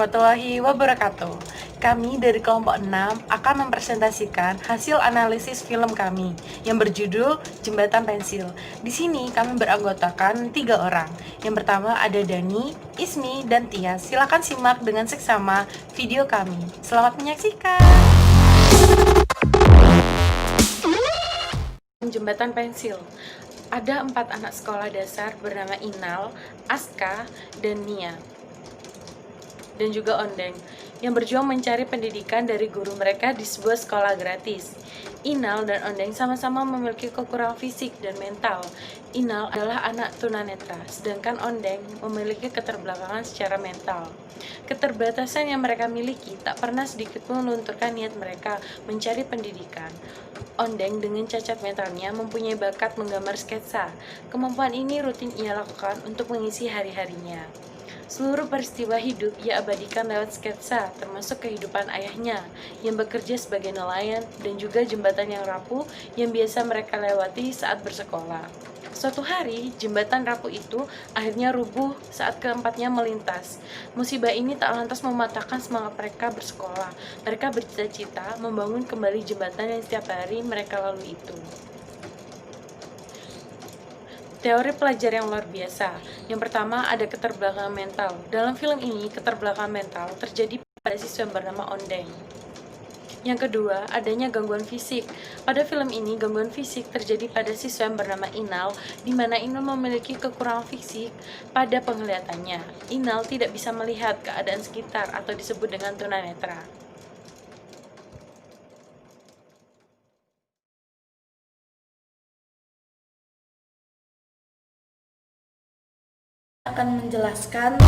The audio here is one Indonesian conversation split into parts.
warahmatullahi wabarakatuh. Kami dari kelompok 6 akan mempresentasikan hasil analisis film kami yang berjudul Jembatan Pensil. Di sini kami beranggotakan 3 orang. Yang pertama ada Dani, Ismi, dan Tia. Silakan simak dengan seksama video kami. Selamat menyaksikan. Jembatan Pensil. Ada 4 anak sekolah dasar bernama Inal, Aska, dan Nia, dan juga Ondeng, yang berjuang mencari pendidikan dari guru mereka di sebuah sekolah gratis. Inal dan Ondeng sama-sama memiliki kekurangan fisik dan mental. Inal adalah anak tunanetra, sedangkan Ondeng memiliki keterbelakangan secara mental. Keterbatasan yang mereka miliki tak pernah sedikit pun melunturkan niat mereka mencari pendidikan. Ondeng dengan cacat mentalnya mempunyai bakat menggambar sketsa. Kemampuan ini rutin ia lakukan untuk mengisi hari-harinya. Seluruh peristiwa hidup ia abadikan lewat sketsa, termasuk kehidupan ayahnya yang bekerja sebagai nelayan dan juga jembatan yang rapuh yang biasa mereka lewati saat bersekolah. Suatu hari, jembatan rapuh itu akhirnya rubuh saat keempatnya melintas. Musibah ini tak lantas mematahkan semangat mereka bersekolah. Mereka bercita-cita membangun kembali jembatan yang setiap hari mereka lalui itu. Teori pelajar yang luar biasa. Yang pertama ada keterbelakangan mental. Dalam film ini, keterbelakangan mental terjadi pada siswa yang bernama Ondeng. Yang kedua, adanya gangguan fisik. Pada film ini, gangguan fisik terjadi pada siswa yang bernama Inal, di mana Inal memiliki kekurangan fisik pada penglihatannya. Inal tidak bisa melihat keadaan sekitar atau disebut dengan tunanetra. Akan menjelaskan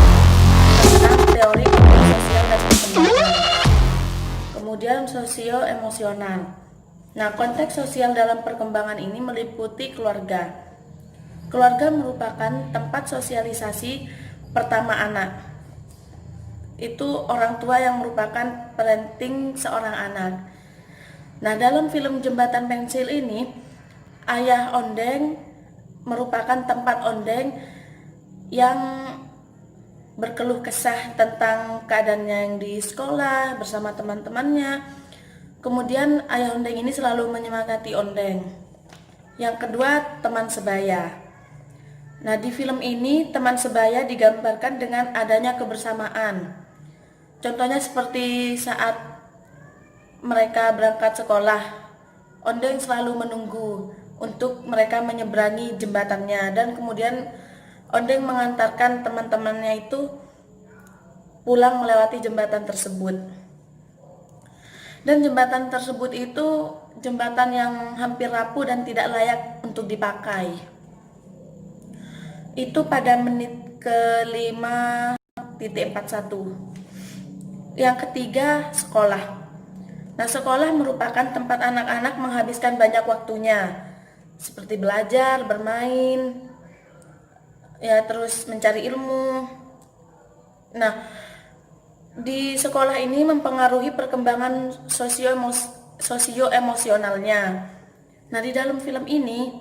tentang teori konteks sosial dan perkembangan. Kemudian sosio-emosional. Nah, konteks sosial dalam perkembangan ini meliputi keluarga. Keluarga merupakan tempat sosialisasi pertama anak. Itu orang tua yang merupakan parenting seorang anak. Nah, dalam film Jembatan Pensil ini, ayah Ondeng merupakan tempat Ondeng yang berkeluh kesah tentang keadaannya yang di sekolah bersama teman-temannya. Kemudian ayah Ondeng ini selalu menyemangati Ondeng. Yang kedua, teman sebaya. Nah, di film ini teman sebaya digambarkan dengan adanya kebersamaan. Contohnya seperti saat mereka berangkat sekolah, Ondeng selalu menunggu untuk mereka menyeberangi jembatannya, dan kemudian Ondeng mengantarkan teman-temannya itu pulang melewati jembatan tersebut. Dan jembatan tersebut itu jembatan yang hampir rapuh dan tidak layak untuk dipakai. Itu pada menit ke-5.41. Yang ketiga, sekolah. Nah, sekolah merupakan tempat anak-anak menghabiskan banyak waktunya, seperti belajar, bermain, ya, terus mencari ilmu. Nah, di sekolah ini mempengaruhi perkembangan sosio-emosionalnya. Nah, di dalam film ini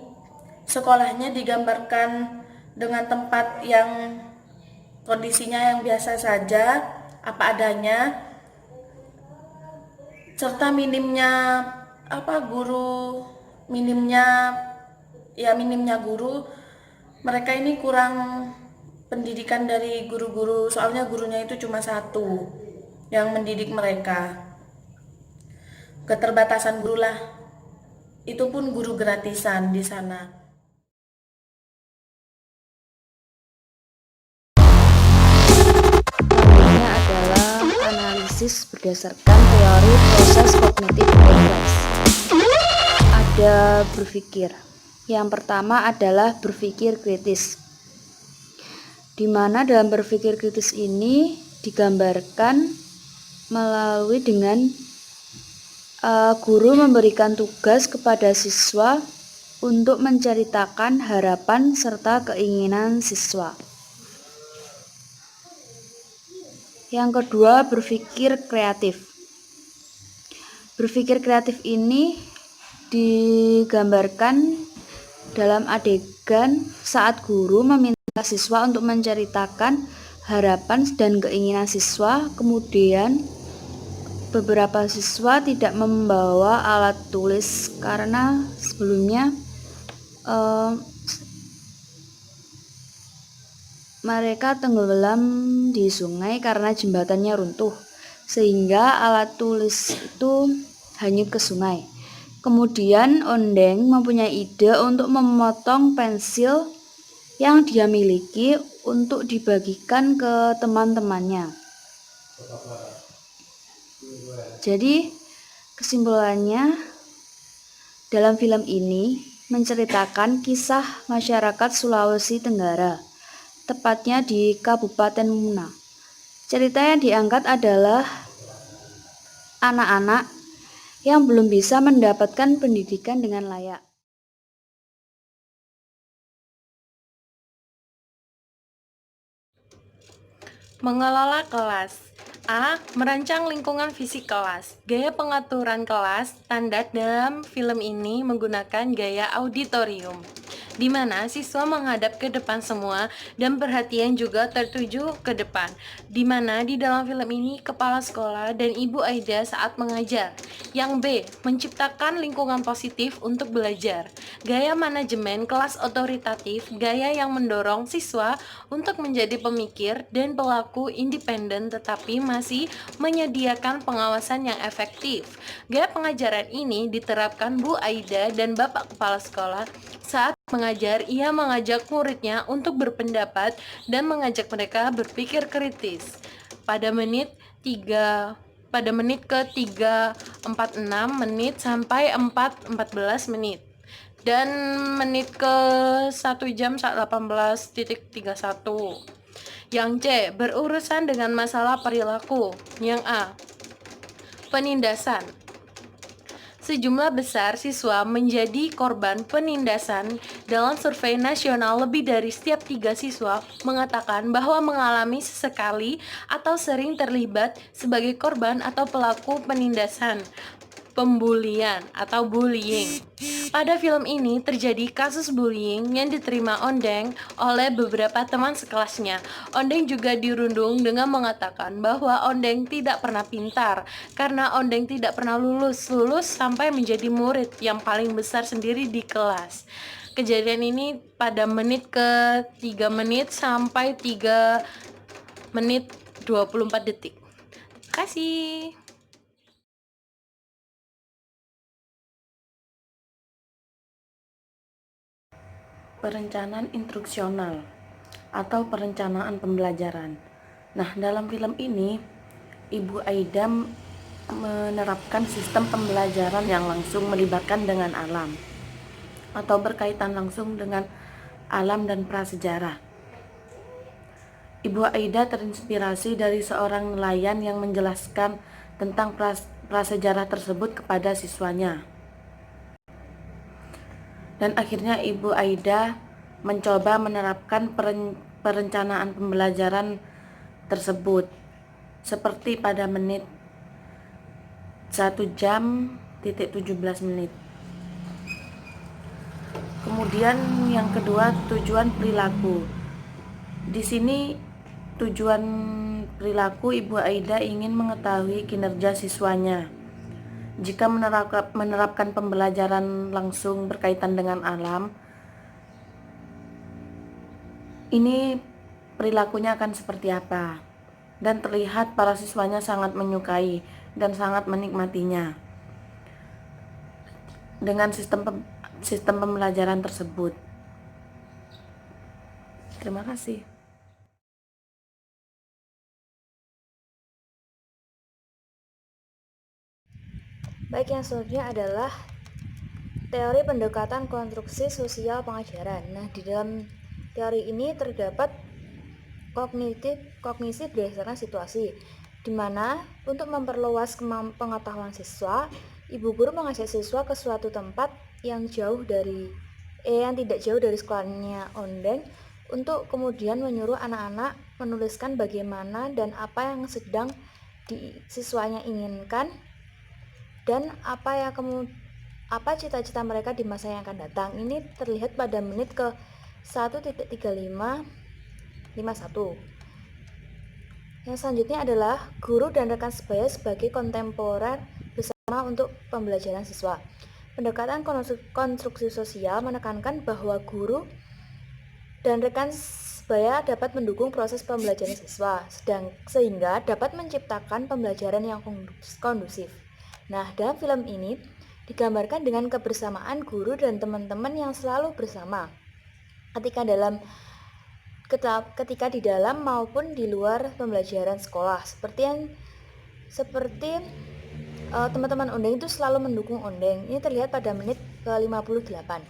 sekolahnya digambarkan dengan tempat yang kondisinya yang biasa saja, apa adanya, serta minimnya minimnya guru. Mereka ini kurang pendidikan dari guru-guru, soalnya gurunya itu cuma satu yang mendidik mereka. Keterbatasan guru lah, itu pun guru gratisan di sana. Selanjutnya adalah analisis berdasarkan teori proses kognitif kompleks. Ada berpikir. Yang pertama adalah berpikir kritis, di mana dalam berpikir kritis ini digambarkan melalui dengan guru memberikan tugas kepada siswa untuk menceritakan harapan serta keinginan siswa. Yang kedua, berpikir kreatif. Berpikir kreatif ini digambarkan dalam adegan saat guru meminta siswa untuk menceritakan harapan dan keinginan siswa. Kemudian beberapa siswa tidak membawa alat tulis karena sebelumnya mereka tenggelam di sungai karena jembatannya runtuh, sehingga alat tulis itu hanyut ke sungai. Kemudian Ondeng mempunyai ide untuk memotong pensil yang dia miliki untuk dibagikan ke teman-temannya. Jadi kesimpulannya, dalam film ini menceritakan kisah masyarakat Sulawesi Tenggara, tepatnya di Kabupaten Muna. Cerita yang diangkat adalah anak-anak yang belum bisa mendapatkan pendidikan dengan layak. Mengelola kelas. A. Merancang lingkungan fisik kelas. Gaya pengaturan kelas standar dalam film ini menggunakan gaya auditorium, di mana siswa menghadap ke depan semua dan perhatian juga tertuju ke depan, di mana di dalam film ini kepala sekolah dan Ibu Aida saat mengajar. Yang B. Menciptakan lingkungan positif untuk belajar. Gaya manajemen kelas otoritatif, gaya yang mendorong siswa untuk menjadi pemikir dan pelaku independen tetapi masih menyediakan pengawasan yang efektif. Gaya pengajaran ini diterapkan Bu Aida dan Bapak Kepala Sekolah. Saat mengajar, ia mengajak muridnya untuk berpendapat dan mengajak mereka berpikir kritis. Pada menit ke 3:46 menit sampai 4:14 menit. Dan menit ke 1 jam 18:31. Yang C. Berurusan dengan masalah perilaku. Yang A. Penindasan. Sejumlah besar siswa menjadi korban penindasan. Dalam survei nasional, lebih dari setiap 3 siswa mengatakan bahwa mengalami sesekali atau sering terlibat sebagai korban atau pelaku penindasan, pembulian atau bullying. Pada film ini terjadi kasus bullying yang diterima Ondeng oleh beberapa teman sekelasnya. Ondeng juga dirundung dengan mengatakan bahwa Ondeng tidak pernah pintar karena Ondeng tidak pernah lulus sampai menjadi murid yang paling besar sendiri di kelas. Kejadian ini pada menit ke 3 menit sampai 3 menit 24 detik. Terima kasih. Perencanaan instruksional atau perencanaan pembelajaran. Nah, dalam film ini Ibu Aida menerapkan sistem pembelajaran yang langsung melibatkan dengan alam atau berkaitan langsung dengan alam dan prasejarah. Ibu Aida terinspirasi dari seorang nelayan yang menjelaskan tentang prasejarah tersebut kepada siswanya. Dan akhirnya Ibu Aida mencoba menerapkan perencanaan pembelajaran tersebut seperti pada menit 1 jam 17 menit. Kemudian yang kedua, tujuan perilaku. Di sini tujuan perilaku Ibu Aida ingin mengetahui kinerja siswanya. Jika menerapkan pembelajaran langsung berkaitan dengan alam, ini perilakunya akan seperti apa? Dan terlihat para siswanya sangat menyukai dan sangat menikmatinya dengan sistem pembelajaran tersebut. Terima kasih. Baik, yang selanjutnya adalah teori pendekatan konstruksi sosial pengajaran. Nah, di dalam teori ini terdapat kognisi berdasarkan situasi, di mana untuk memperluas pengetahuan siswa, ibu guru mengajak siswa ke suatu tempat yang tidak jauh dari sekolahnya Ondeng, untuk kemudian menyuruh anak-anak menuliskan bagaimana dan apa yang sedang siswanya inginkan dan apa cita-cita mereka di masa yang akan datang. Ini terlihat pada menit ke 1:35:51. Yang selanjutnya adalah guru dan rekan sebaya sebagai kontemporer bersama untuk pembelajaran siswa. Pendekatan konstruksi sosial menekankan bahwa guru dan rekan sebaya dapat mendukung proses pembelajaran siswa, sehingga dapat menciptakan pembelajaran yang kondusif. Nah, dalam film ini digambarkan dengan kebersamaan guru dan teman-teman yang selalu bersama ketika di dalam maupun di luar pembelajaran sekolah, seperti teman-teman Ondeng itu selalu mendukung Ondeng. Ini terlihat pada menit ke-58.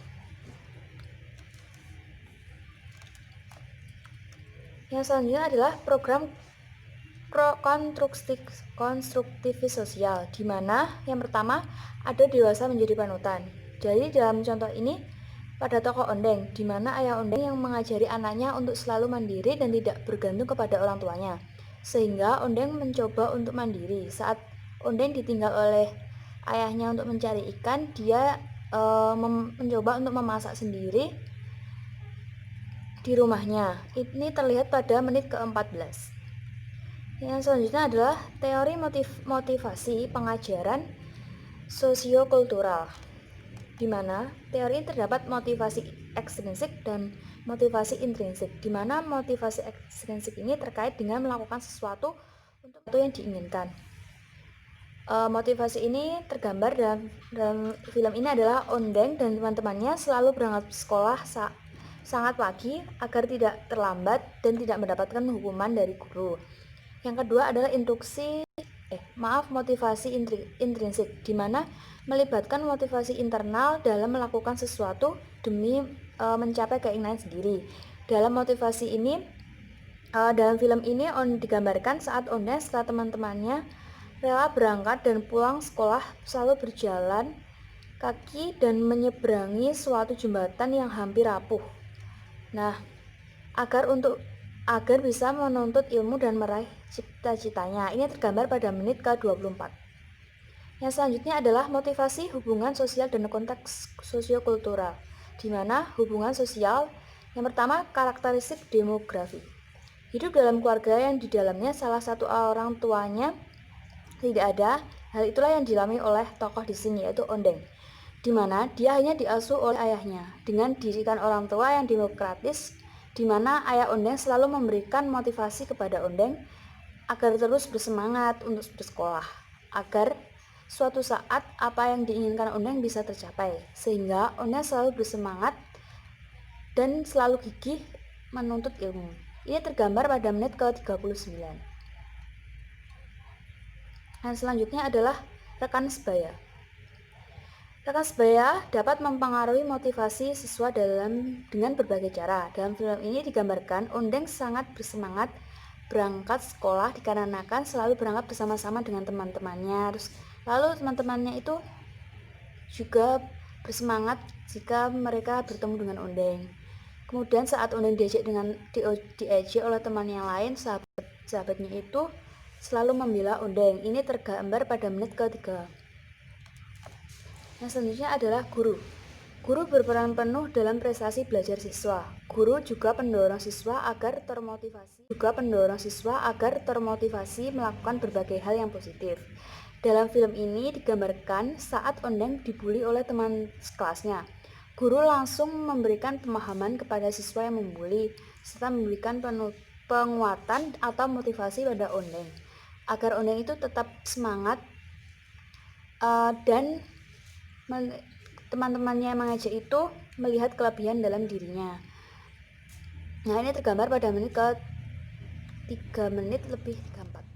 Yang selanjutnya adalah program konstruktivis sosial, di mana yang pertama ada dewasa menjadi panutan. Jadi dalam contoh ini pada tokoh Ondeng, di mana ayah Ondeng yang mengajari anaknya untuk selalu mandiri dan tidak bergantung kepada orang tuanya. Sehingga Ondeng mencoba untuk mandiri. Saat Ondeng ditinggal oleh ayahnya untuk mencari ikan, dia mencoba untuk memasak sendiri di rumahnya. Ini terlihat pada menit ke-14. Yang selanjutnya adalah teori motivasi pengajaran sosiokultural, di mana teori ini terdapat motivasi ekstrinsik dan motivasi intrinsik, di mana motivasi ekstrinsik ini terkait dengan melakukan sesuatu untuk yang diinginkan. Motivasi ini tergambar dalam film ini adalah Ondeng dan teman-temannya selalu berangkat sekolah sangat pagi agar tidak terlambat dan tidak mendapatkan hukuman dari guru. Yang kedua adalah motivasi intrinsik, di mana melibatkan motivasi internal dalam melakukan sesuatu demi mencapai keinginan sendiri. Dalam motivasi ini, dalam film ini digambarkan saat Ondeng setelah teman-temannya rela berangkat dan pulang sekolah selalu berjalan kaki dan menyeberangi suatu jembatan yang hampir rapuh. Nah, agar bisa menuntut ilmu dan meraih cita-citanya. Ini tergambar pada menit ke-24. Yang selanjutnya adalah motivasi hubungan sosial dan konteks sosiokultural, di mana hubungan sosial yang pertama karakteristik demografi. Hidup dalam keluarga yang di dalamnya salah satu orang tuanya tidak ada. Hal itulah yang dialami oleh tokoh di sini, yaitu Ondeng, di mana dia hanya diasuh oleh ayahnya dengan didikan orang tua yang demokratis, di mana ayah Ondeng selalu memberikan motivasi kepada Ondeng agar terus bersemangat untuk bersekolah, agar suatu saat apa yang diinginkan Ondeng bisa tercapai, sehingga Ondeng selalu bersemangat dan selalu gigih menuntut ilmu. Ini tergambar pada menit ke-39. Dan selanjutnya adalah rekan sebaya. Rekan sebaya dapat mempengaruhi motivasi siswa dengan berbagai cara. Dalam film ini digambarkan Ondeng sangat bersemangat berangkat sekolah dikarenakan selalu berangkat bersama-sama dengan teman-temannya. Lalu teman-temannya itu juga bersemangat jika mereka bertemu dengan Ondeng. Kemudian saat Ondeng diejek oleh teman yang lain, sahabatnya itu selalu membela Ondeng. Ini tergambar pada menit ke-3. Yang selanjutnya adalah guru. Guru berperan penuh dalam prestasi belajar siswa. Guru juga pendorong siswa agar termotivasi melakukan berbagai hal yang positif. Dalam film ini digambarkan saat Ondeng dibully oleh teman sekelasnya. Guru langsung memberikan pemahaman kepada siswa yang membuli, serta memberikan penguatan atau motivasi pada Ondeng, agar Ondeng itu tetap semangat dan teman-temannya yang mengajak itu melihat kelebihan dalam dirinya. Nah, ini tergambar pada menit ke 3 menit lebih 34.